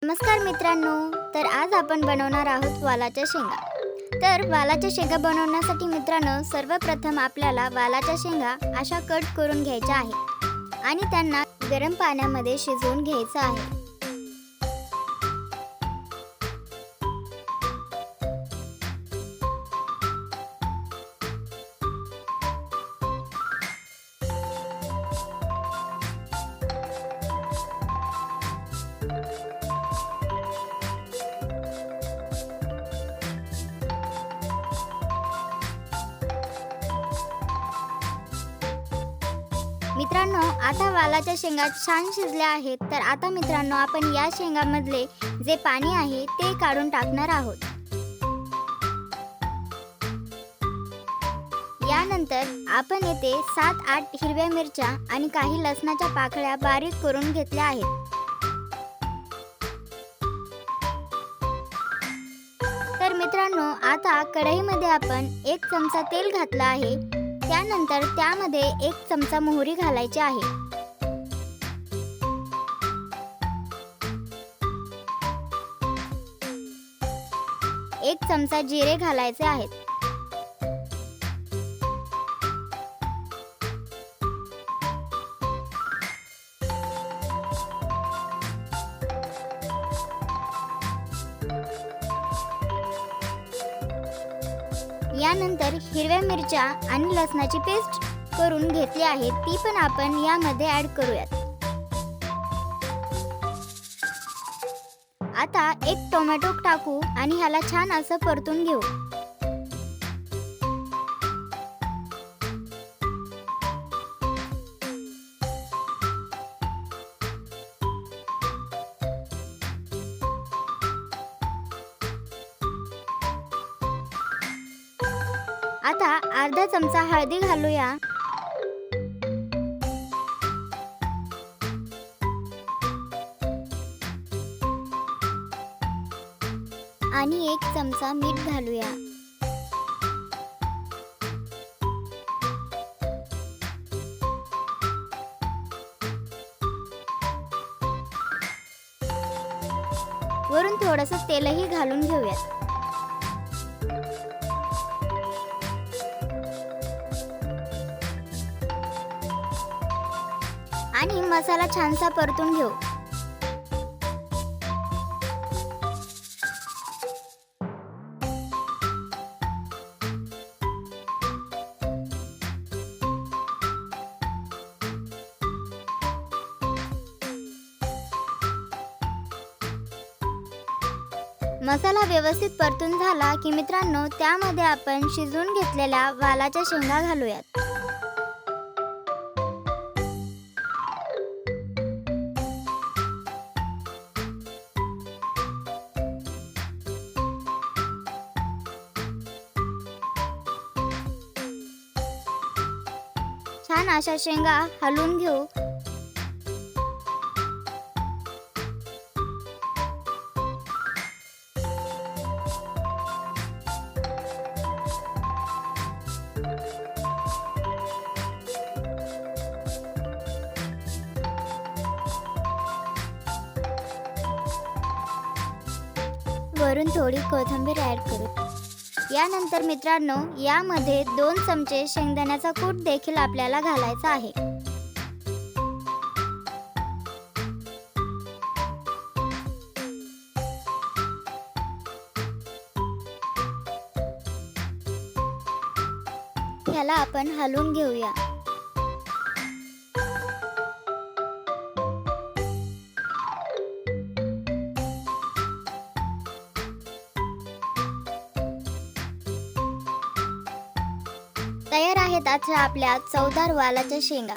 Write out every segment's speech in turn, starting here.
नमस्कार मित्रांनो, तर आज आपण बनवणार आहोत वालाच्या शेंगा। तर वालाच्या शेंगा बनवण्यासाठी मित्रांनो सर्वप्रथम आपल्याला वालाच्या शेंगा अशा कट करून घ्यायच्या आहेत आणि त्यांना गरम पाण्यामध्ये शिजवून घ्यायचं आहे। मित्रांनो आता वालाच्या शेंगा छान शिजल्या आहेत। तर आता मित्रांनो आपण या शेंगामधले जे पाणी आहे ते काढून टाकणार आहोत। यानंतर आपण येथे 7-8 हिरव्या मिरच्या आणि काही लसणाच्या पाकळ्या बारीक करून घेतल्या आहेत। तर मित्रांनो आता कढईमध्ये आपण 1 चमचा तेल घातला आहे। त्यानंतर त्यामध्ये 1 चमचा मोहरी घालायची आहे। एक चमचा जिरे घालायचे आहेत। यानंतर हिरव्या मिरच्या आणि लसणाची पेस्ट करून घेतली आहे, ती पण आपण यामध्ये ऍड करूयात। आता 1 टोमॅटो टाकू आणि ह्याला छान असं परतून घेऊ। आता अर्धा चमचा हळदी घालूया आणि 1 चमचा मीठ घालूया। वरून थोडंसं तेलही घालून घेऊयात। आणि मसाला छानसा परतून घेऊ। मसाला व्यवस्थित परतून झाला की मित्रांनो त्यामध्ये आपण शिजवून घेतलेल्या वालाच्या शेंगा घालूयात। छान अशा शेंगा हलवून घेऊ। वरून थोडी कोथिंबीर ऍड करू। यानंतर मित्रांनो यामध्ये 2 चमचे शेंगदाण्याचा कूट देखील आपल्याला घालायचा आहे। ह्याला आपण हलवून घेऊया। तयार आहेत आता आपल्या चवदार वालाच्या शेंगा।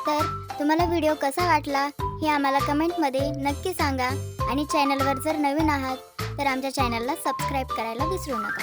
तर तुम्हाला व्हिडिओ कसा वाटला हे आम्हाला कमेंटमध्ये नक्की सांगा आणि चॅनलवर जर नवीन आहात तर आमच्या चॅनलला सबस्क्राईब करायला विसरू नका।